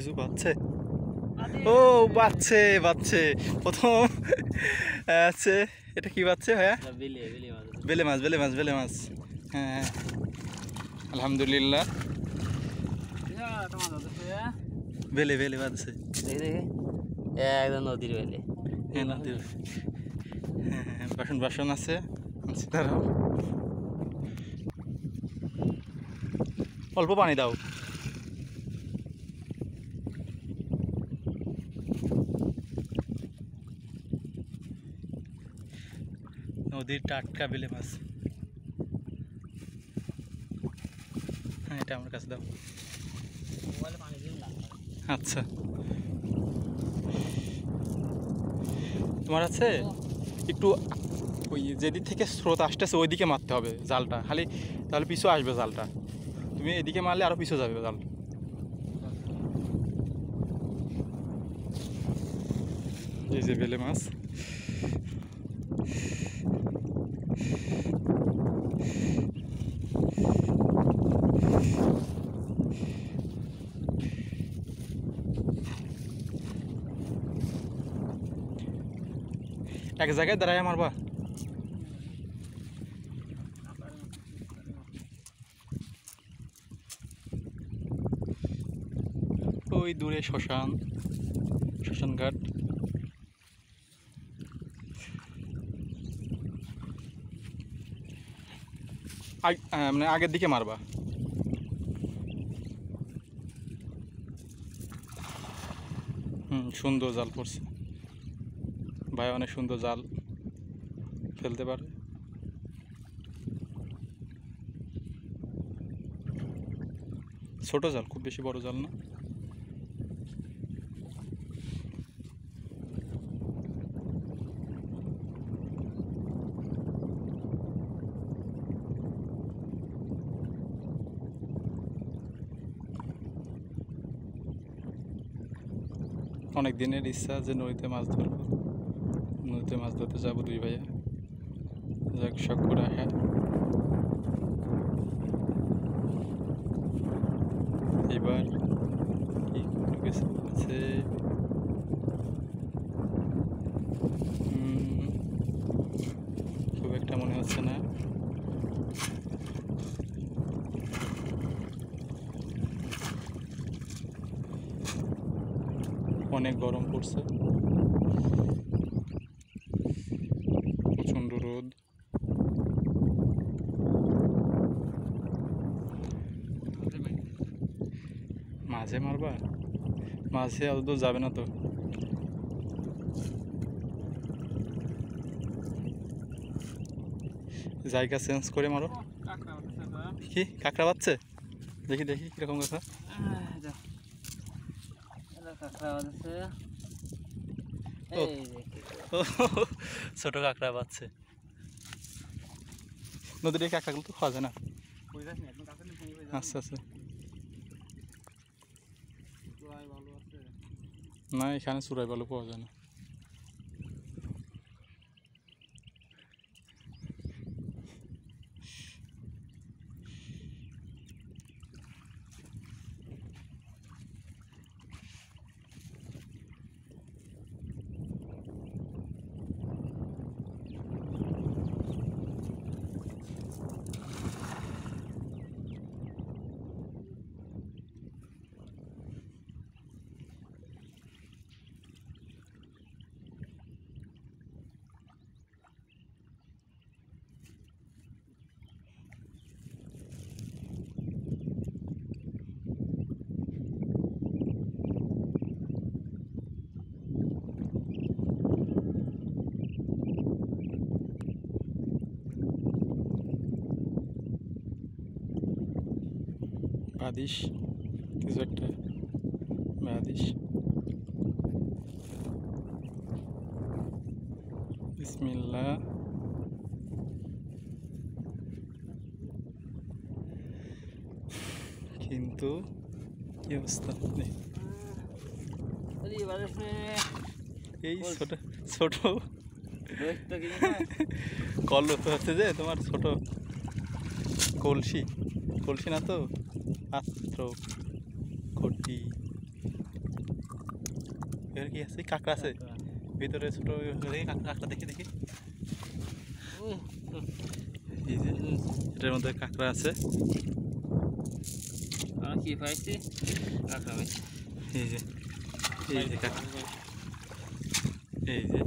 কিছু বাচ্ছে। ও বাচ্ছে বাচ্ছে প্রথম আছে। এটা কি বাচ্ছে ভাইয়া? বেলে মাছ বেলে মাছ বেলে মাছ। হ্যাঁ হ্যাঁ আলহামদুলিল্লাহ বেলে বেলে বাজছে। একদম নদীর বেলে। হ্যাঁ নদীর হ্যাঁ হ্যাঁ বাসন বাসন আছে তারাও। অল্প পানি দাও। নদীর টাটকা বেলে মাছ। হ্যাঁ এটা আমার কাছে দাও। আচ্ছা তোমার আছে একটু ওই যেদিক থেকে স্রোত আসতেছে ওইদিকে মারতে হবে জালটা, খালি তাহলে পিছু আসবে জালটা। তুমি এদিকে মারলে আরও পিছু যাবে জাল। এই যে বেলে মাছ। এক জায়গায় দাঁড়ায় মারবা। ওই দূরে শ্মশান, শ্মশান ঘাট। মানে আগের দিকে মারবা। সুন্দর জাল পড়ছে ভাই, অনেক সুন্দর জাল ফেলতে পারে। ছোট জাল, খুব বেশি বড় জাল না। অনেক দিনের ইচ্ছা যে নদীতে মাছ ধরবো, নদীতে মাছ ধরতে যাবো দুই ভাইয়া। যাক শখ করে আসা। এবার কি আছে খুব একটা মনে হচ্ছে না। অনেক গরম পড়ছে, প্রচণ্ড রোদ। মাঝে মারবা? মাঝে অত দূর যাবে না তো। জায়গা চেঞ্জ করে মারো। কি কাঁকড়া বাচ্ছে? দেখি দেখি কিরকম কথা। ছোট কাঁকড়া বাচ্ছে। নদীর এই কাঁকড়াগুলো তো খাওয়া যায় না। আচ্ছা আচ্ছা না, এখানে চূড়াই ভালো পাওয়া যায় না। বাদিস কিছু একটা, বাদিস। বিসমিল্লাহ। কিন্তু কি অবস্থা, এই ছোট ছোট কল তো হচ্ছে যে তোমার ছোট কলসি, কলসি না তো পাত্র, ঘটি। এর কি আছে কাঁকড়া আছে ভিতরে ছোট দেখি কাঁকড়া দেখি দেখি এই যে এটার মধ্যে কাঁকড়া আছে কি পাইছি কাঁকড়া এই যে কাঁকড়া এই যে